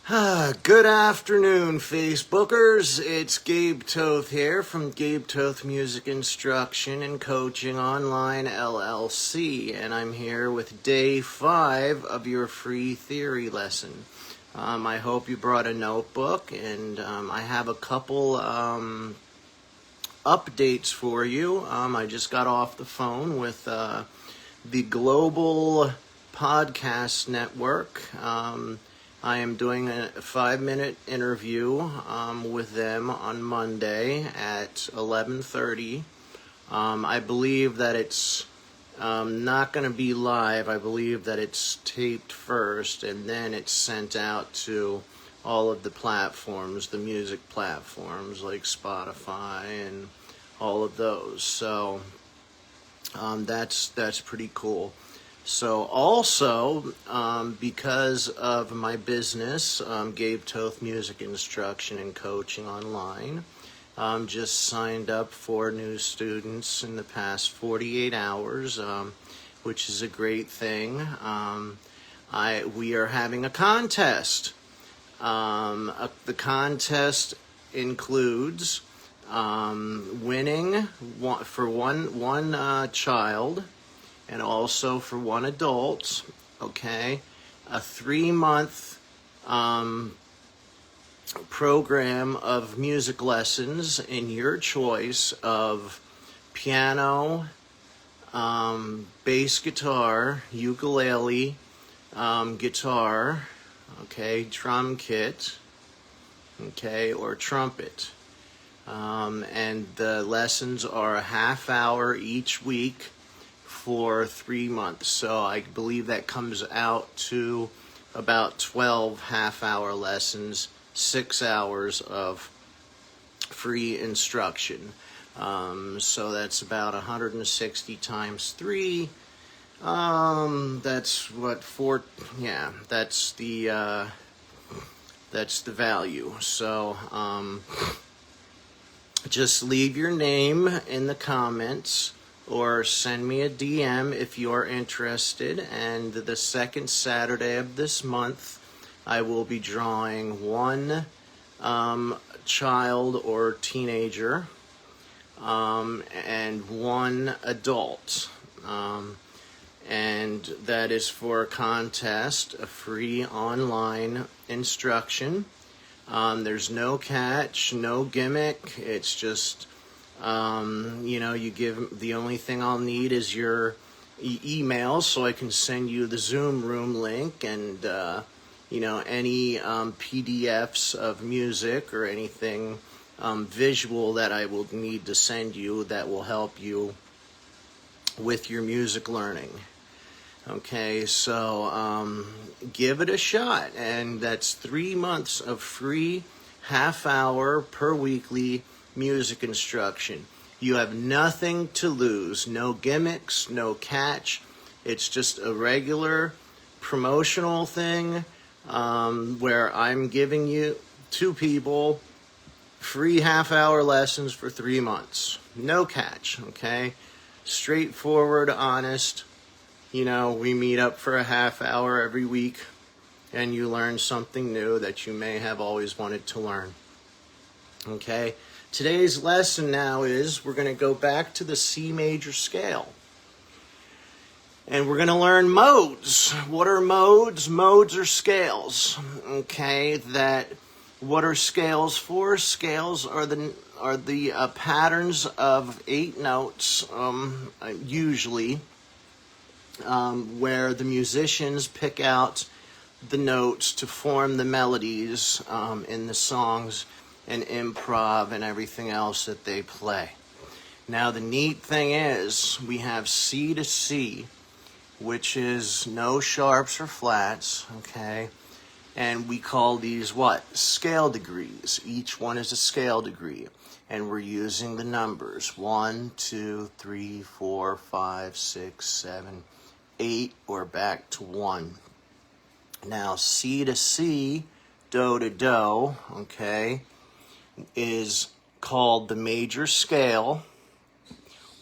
Good afternoon, Facebookers. It's Gabe Toth here from Gabe Toth Music Instruction and Coaching Online LLC, and I'm here with day 5 of your free theory lesson. I hope you brought a notebook, and I have a couple updates for you. I just got off the phone with the Global Podcast Network. I am doing a 5-minute interview with them on Monday at 11:30. I believe that it's not going to be live. I believe that it's taped first and then it's sent out to all of the platforms, the music platforms like Spotify and all of those. So that's pretty cool. So also, because of my business, Gabe Toth Music Instruction and Coaching Online, just signed up 4 new students in the past 48 hours, which is a great thing. We are having a contest. The contest includes winning for one child, and also for one adult, okay, a 3-month program of music lessons in your choice of piano, bass guitar, ukulele, guitar, okay, drum kit, okay, or trumpet. And the lessons are a half hour each week for 3 months. So I believe that comes out to about 12 half-hour lessons, 6 hours of free instruction. So that's about 160 times 3. That's what that's the value. So just leave your name in the comments or send me a DM if you're interested. And the second Saturday of this month, I will be drawing one child or teenager and one adult. And that is for a contest, a free online instruction. There's no catch, no gimmick. It's just the only thing I'll need is your email so I can send you the Zoom room link and, any PDFs of music or anything visual that I will need to send you that will help you with your music learning. Okay, so give it a shot, and that's 3 months of free half-hour per weekly music instruction. You have nothing to lose, no gimmicks, no catch. It's just a regular promotional thing where I'm giving you 2 people free half-hour lessons for 3 months. No catch, okay? Straightforward, honest. We meet up for a half hour every week and you learn something new that you may have always wanted to learn. Okay? Today's lesson now is we're going to go back to the C major scale. And we're going to learn modes. What are modes? Modes are scales. Okay? What are scales for? Scales are the patterns of 8 notes, usually, where the musicians pick out the notes to form the melodies in the songs and improv and everything else that they play. Now, the neat thing is we have C to C, which is no sharps or flats, okay? And we call these what? Scale degrees. Each one is a scale degree. And we're using the numbers 1, 2, 3, 4, 5, 6, 7, 8, or back to 1. Now, C to C, do to do, okay, is called the major scale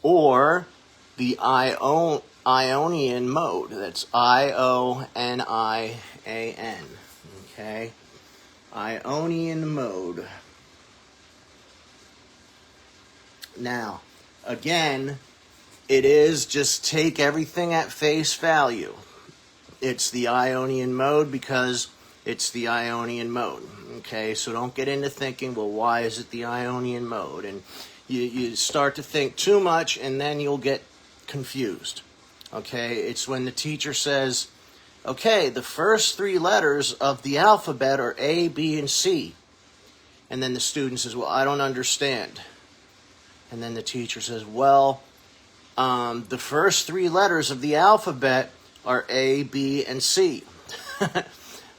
or the Ionian mode. That's Ionian, okay? Ionian mode. Now, again, it is just take everything at face value. It's the Ionian mode because it's the Ionian mode. Okay, so don't get into thinking, well, why is it the Ionian mode? And you start to think too much, and then you'll get confused. Okay, it's when the teacher says, okay, the first 3 letters of the alphabet are A, B, and C. And then the student says, well, I don't understand. And then the teacher says, well, the first 3 letters of the alphabet are A, B, and C.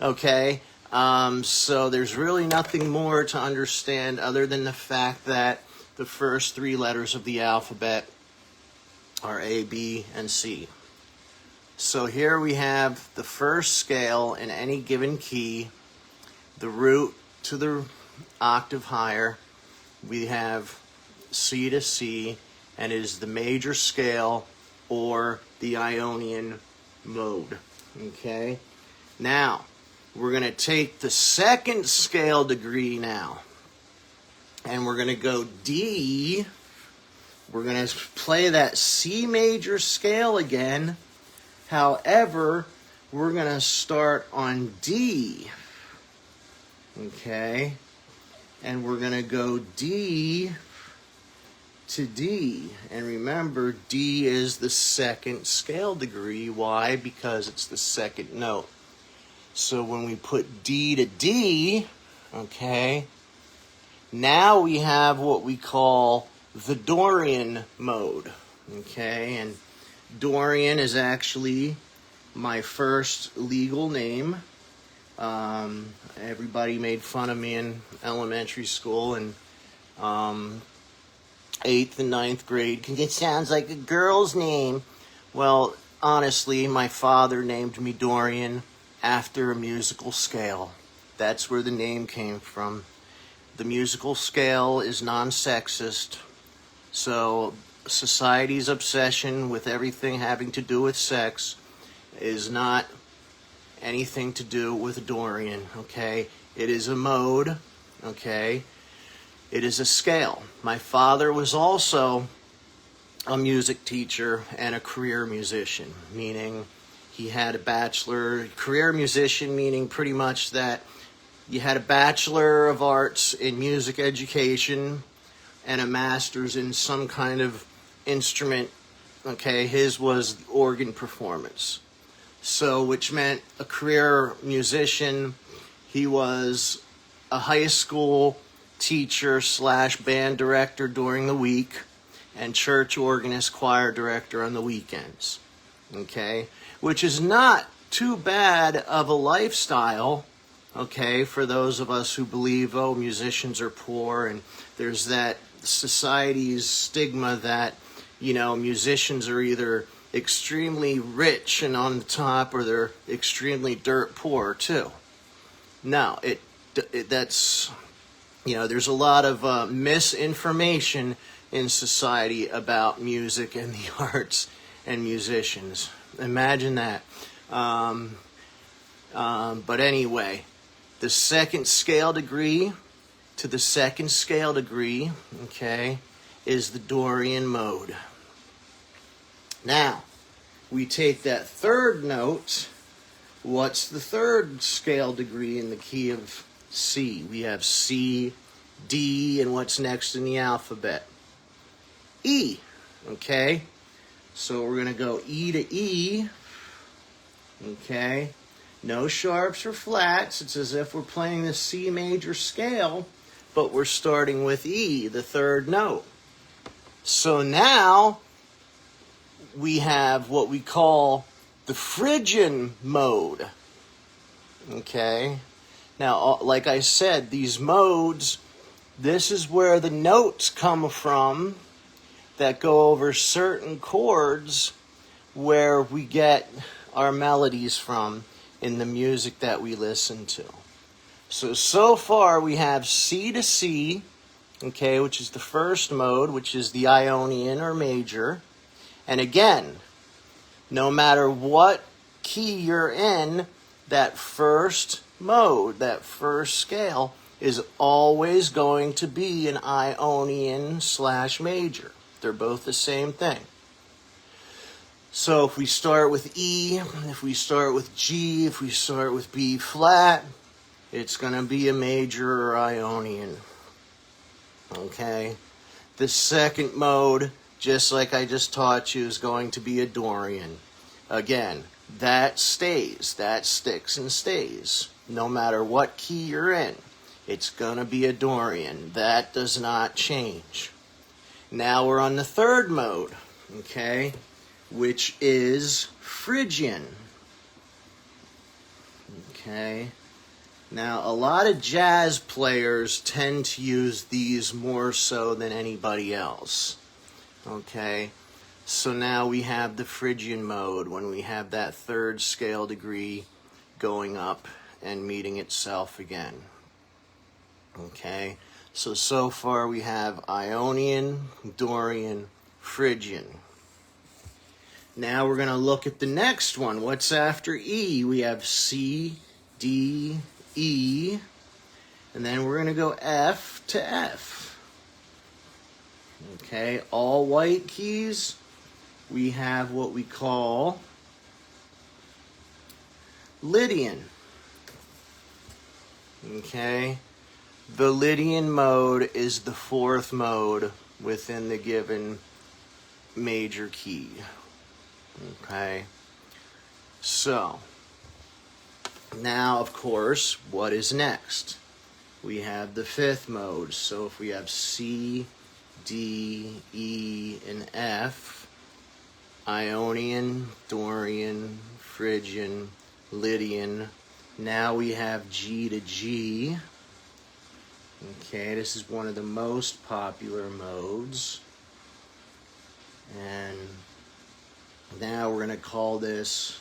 Okay, so there's really nothing more to understand other than the fact that the first 3 letters of the alphabet are A, B, and C. So here we have the first scale in any given key, the root to the octave higher. We have C to C, and it is the major scale or the Ionian mode. Okay? Now, we're going to take the second scale degree now, and we're going to go D. We're going to play that C major scale again. However, we're going to start on D. Okay? And we're going to go D to D. And remember, D is the second scale degree. Why? Because it's the second note. So when we put D to D, okay, now we have what we call the Dorian mode. Okay, and Dorian is actually my first legal name. Everybody made fun of me in elementary school and 8th and 9th grade because it sounds like a girl's name. Well, honestly, my father named me Dorian after a musical scale. That's where the name came from. The musical scale is non-sexist, so society's obsession with everything having to do with sex is not anything to do with Dorian, okay? It is a mode, okay? It is a scale. My father was also a music teacher and a career musician, meaning he had a bachelor. Career musician meaning pretty much that you had a Bachelor of Arts in music education and a master's in some kind of instrument. Okay, his was organ performance. So, which meant a career musician. He was a high school teacher / band director during the week and church organist, choir director on the weekends. Okay, which is not too bad of a lifestyle. Okay, for those of us who believe, oh, musicians are poor, and there's that society's stigma that, you know, musicians are either extremely rich and on the top or they're extremely dirt poor too. No, that's, you know, there's a lot of misinformation in society about music and the arts and musicians. Imagine that. But anyway, the second scale degree to the second scale degree, okay, is the Dorian mode. Now, we take that third note. What's the third scale degree in the key of C? We have C, D, and what's next in the alphabet? E, okay? So we're going to go E to E, okay? No sharps or flats. It's as if we're playing the C major scale, but we're starting with E, the third note. So now we have what we call the Phrygian mode. Okay? Now, like I said, these modes, this is where the notes come from that go over certain chords where we get our melodies from in the music that we listen to. So far we have C to C, okay, which is the first mode, which is the Ionian or major. And again, no matter what key you're in, that first mode, that first scale, is always going to be an Ionian / major. They're both the same thing. So if we start with E, if we start with G, if we start with B flat, it's going to be a major or Ionian. Okay? The second mode, just like I just taught you, is going to be a Dorian. Again, that stays, that sticks and stays. No matter what key you're in, it's going to be a Dorian. That does not change. Now we're on the third mode, okay, which is Phrygian. Okay. Now, a lot of jazz players tend to use these more so than anybody else. Okay. So now we have the Phrygian mode when we have that third scale degree going up and meeting itself again. Okay. So far we have Ionian, Dorian, Phrygian. Now we're going to look at the next one. What's after E? We have C, D, E, and then we're going to go F to F. Okay, all white keys. We have what we call Lydian. Okay, the Lydian mode is the fourth mode within the given major key. Okay, so now, of course, what is next? We have the fifth mode. So if we have C, D, E, and F, Ionian, Dorian, Phrygian, Lydian. Now we have G to G. Okay, this is one of the most popular modes. And now we're going to call this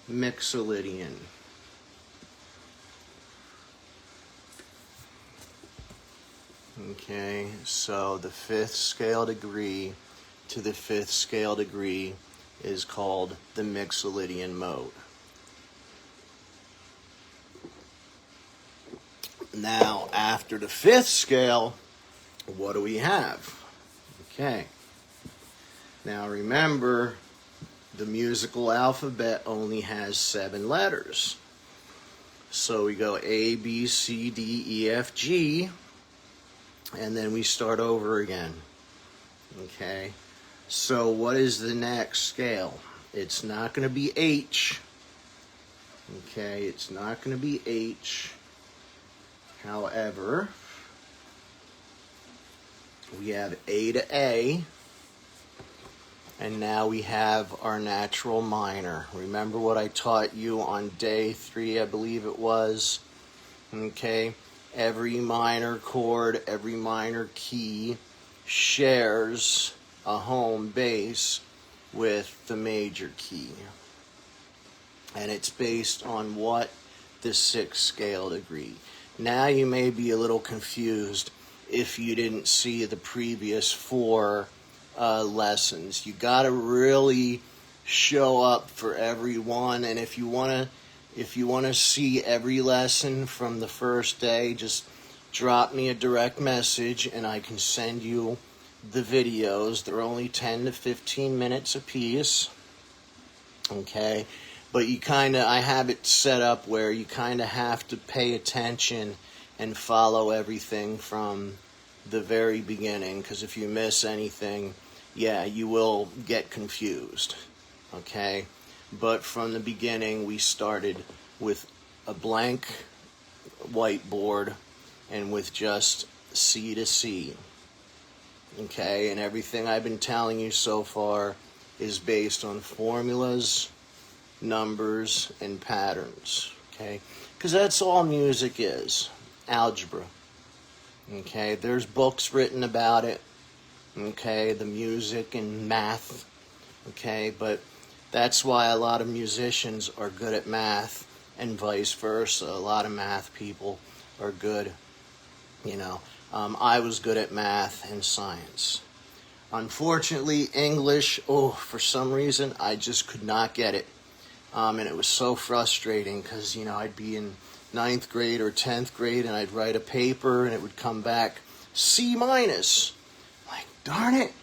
Mixolydian. Okay, so the fifth scale degree to the fifth scale degree is called the Mixolydian mode. Now, after the fifth scale, what do we have? Okay, now remember, the musical alphabet only has 7 letters. So we go A, B, C, D, E, F, G, and then we start over again. Okay, so what is the next scale? It's not going to be H. Okay, it's not going to be H. However, we have A to A, and now we have our natural minor. Remember what I taught you on day 3, I believe it was? Okay, every minor chord, every minor key shares a home base with the major key. And it's based on what? The 6th scale degree. Now you may be a little confused if you didn't see the previous 4 lessons. You got to really show up for every one, and if you want to see every lesson from the first day, just drop me a direct message and I can send you the videos. They're only 10 to 15 minutes a piece. Okay? But I have it set up where you kind of have to pay attention and follow everything from the very beginning, because if you miss anything, yeah, you will get confused. Okay? But from the beginning, we started with a blank whiteboard and with just C to C. Okay? And everything I've been telling you so far is based on formulas, numbers, and patterns. Okay? Because that's all music is. Algebra. Okay? There's books written about it. Okay? The music and math. Okay? But that's why a lot of musicians are good at math and vice versa. A lot of math people are good. I was good at math and science. Unfortunately, English, for some reason, I just could not get it. And it was so frustrating because, I'd be in ninth grade or 10th grade, and I'd write a paper and it would come back C minus. Like, darn it.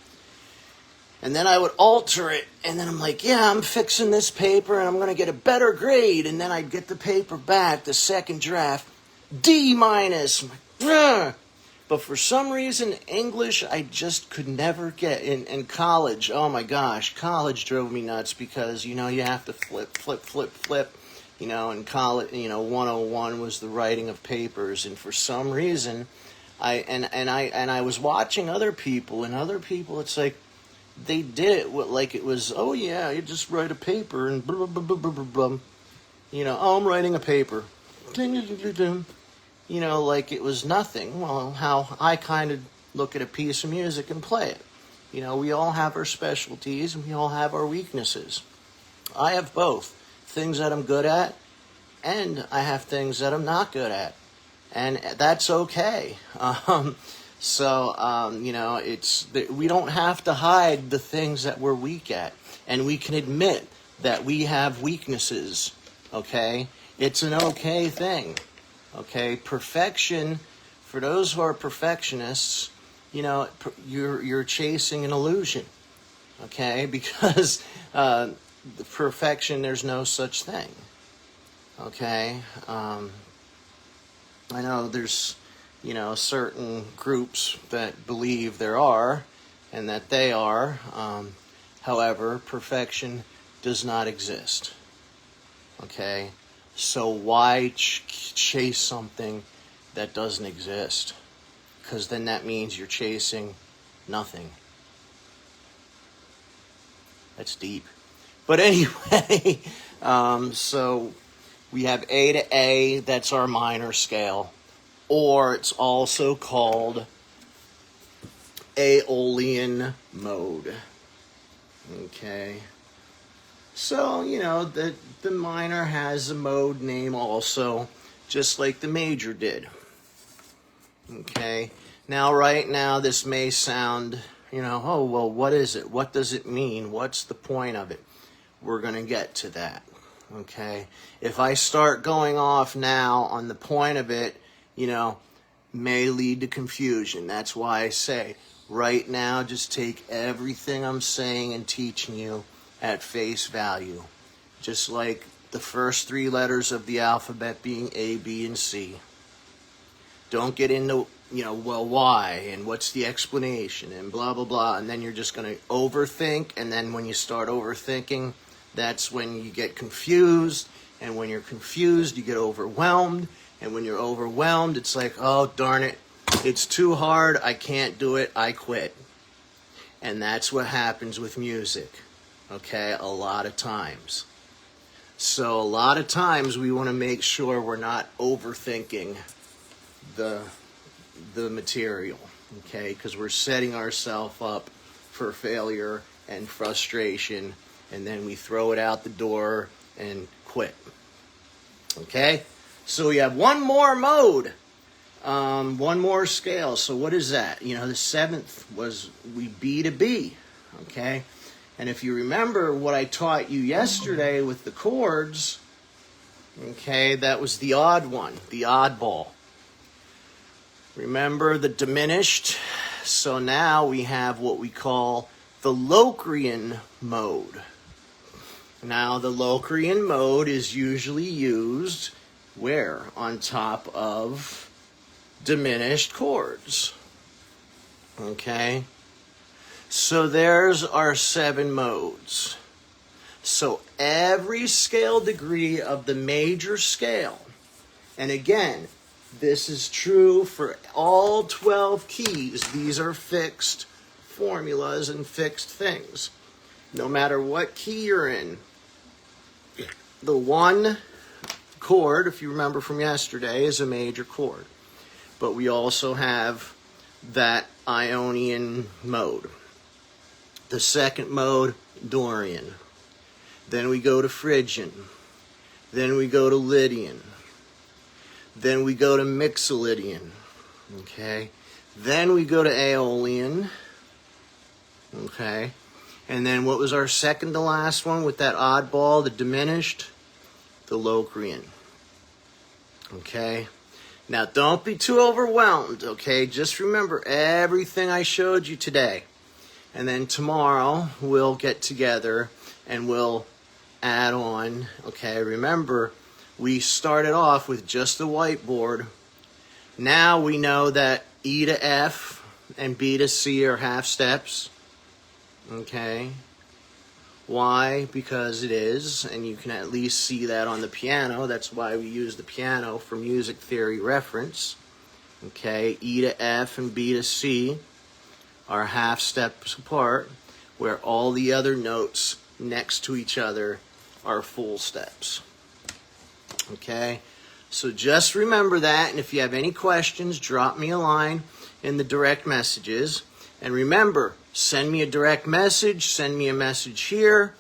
And then I would alter it, and then I'm like, yeah, I'm fixing this paper and I'm going to get a better grade. And then I'd get the paper back, the second draft, D minus. I'm like, ugh. But for some reason, English, I just could never get. In college, oh my gosh, college drove me nuts because, you have to flip. In college, 101 was the writing of papers. And for some reason, I was watching other people, it's like, they did it like it was, oh yeah, you just write a paper and blah, blah, blah, blah, blah, blah. Oh, I'm writing a paper. Like it was nothing. Well, how I kind of look at a piece of music and play it. We all have our specialties and we all have our weaknesses. I have both. Things that I'm good at, and I have things that I'm not good at. And that's okay. We don't have to hide the things that we're weak at. And we can admit that we have weaknesses, okay? It's an okay thing, okay? Perfection, for those who are perfectionists, you're chasing an illusion, okay? Because the perfection, there's no such thing, okay? I know there's certain groups that believe there are and that they are. However, perfection does not exist. Okay? So why chase something that doesn't exist? Because then that means you're chasing nothing. That's deep. But anyway, so we have A to A, that's our minor scale. Or it's also called Aeolian mode. Okay. So, the minor has a mode name also, just like the major did. Okay. Now, right now, this may sound, oh, well, what is it? What does it mean? What's the point of it? We're going to get to that. Okay. If I start going off now on the point of it, may lead to confusion. That's why I say, right now, just take everything I'm saying and teaching you at face value. Just like the first three letters of the alphabet being A, B, and C. Don't get into, well, why, and what's the explanation, and blah, blah, blah, and then you're just going to overthink, and then when you start overthinking, that's when you get confused, and when you're confused, you get overwhelmed. And when you're overwhelmed, it's like, oh, darn it, it's too hard, I can't do it, I quit. And that's what happens with music, okay, a lot of times. So a lot of times we want to make sure we're not overthinking the material, okay, because we're setting ourselves up for failure and frustration, and then we throw it out the door and quit, okay? So we have one more mode, one more scale. So what is that? The seventh was we B to B, okay? And if you remember what I taught you yesterday with the chords, okay, that was the odd one, the oddball. Remember the diminished? So now we have what we call the Locrian mode. Now the Locrian mode is usually used where? On top of diminished chords. Okay? So there's our 7 modes. So every scale degree of the major scale, and again, this is true for all 12 keys. These are fixed formulas and fixed things. No matter what key you're in, the one chord, if you remember from yesterday, is a major chord. But we also have that Ionian mode. The second mode, Dorian. Then we go to Phrygian. Then we go to Lydian. Then we go to Mixolydian. Okay. Then we go to Aeolian. Okay. And then what was our second to last one with that oddball, the diminished? The Locrian. Okay? Now, don't be too overwhelmed, okay? Just remember everything I showed you today. And then tomorrow, we'll get together and we'll add on, okay? Remember, we started off with just the whiteboard. Now we know that E to F and B to C are half steps, okay? Why? Because it is, and you can at least see that on the piano. That's why we use the piano for music theory reference. Okay, E to F and B to C are half steps apart, where all the other notes next to each other are full steps. Okay, so just remember that, and if you have any questions, drop me a line in the direct messages. And remember, send me a direct message, send me a message here.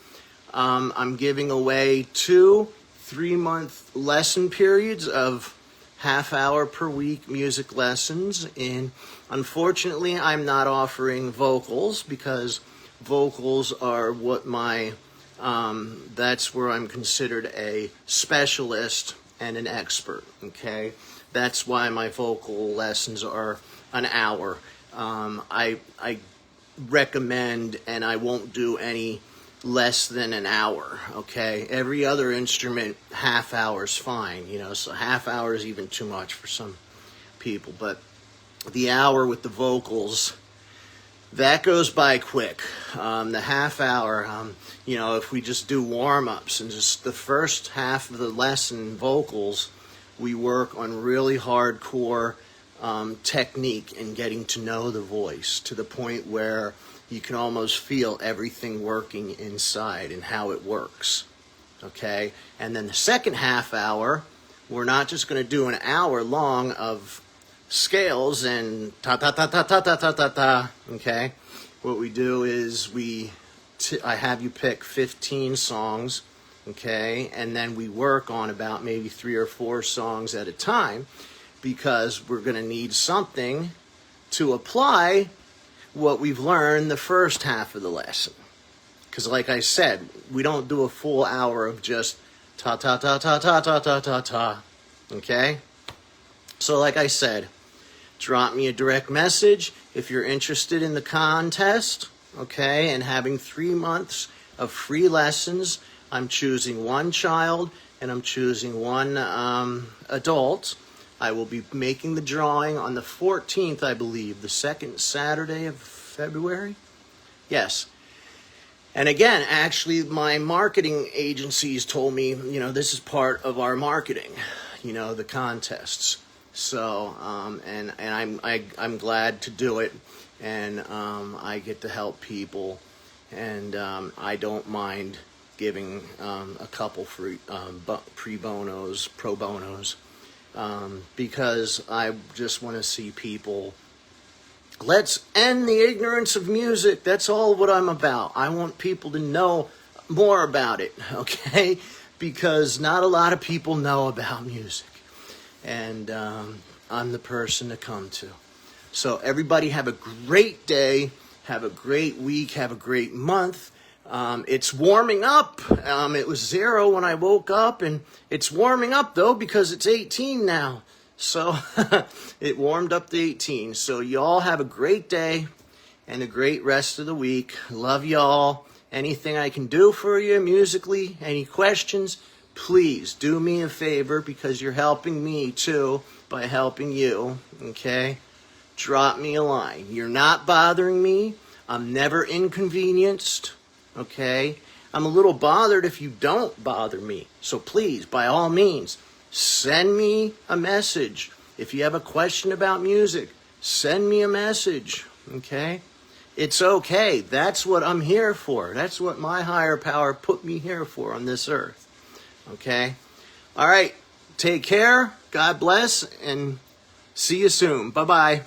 I'm giving away 2 3-month lesson periods of half-hour per week music lessons. And unfortunately, I'm not offering vocals because vocals are what that's where I'm considered a specialist and an expert, okay? That's why my vocal lessons are an hour. I recommend, and I won't do any less than an hour, okay? Every other instrument, half hour is fine, so half hour is even too much for some people. But the hour with the vocals, that goes by quick. The half hour, if we just do warm-ups and just the first half of the lesson, vocals, we work on really hardcore technique and getting to know the voice to the point where you can almost feel everything working inside and how it works, okay? And then the second half hour, we're not just going to do an hour long of scales and ta-ta-ta-ta-ta-ta-ta-ta, okay? What we do is I have you pick 15 songs, okay? And then we work on about maybe 3 or 4 songs at a time, because we're going to need something to apply what we've learned the first half of the lesson. Because like I said, we don't do a full hour of just ta-ta-ta-ta-ta-ta-ta-ta, okay? So like I said, drop me a direct message if you're interested in the contest, okay, and having 3 months of free lessons. I'm choosing 1 child and I'm choosing 1 adult. I will be making the drawing on the 14th, I believe, the second Saturday of February. Yes. And again, actually, my marketing agencies told me, this is part of our marketing, the contests. So, and I'm glad to do it, and I get to help people, and I don't mind giving a couple free pro bonos. Because I just want to see people. Let's end the ignorance of music. That's all what I'm about. I want people to know more about it, okay? Because not a lot of people know about music. And I'm the person to come to. So everybody have a great day. Have a great week. Have a great month. It's warming up. It was 0 when I woke up, and it's warming up, though, because it's 18 now. So it warmed up to 18. So y'all have a great day and a great rest of the week. Love y'all. Anything I can do for you musically, any questions, please do me a favor, because you're helping me, too, by helping you, okay? Drop me a line. You're not bothering me. I'm never inconvenienced. Okay? I'm a little bothered if you don't bother me. So please, by all means, send me a message. If you have a question about music, send me a message. Okay? It's okay. That's what I'm here for. That's what my higher power put me here for on this earth. Okay? All right. Take care. God bless. And see you soon. Bye-bye.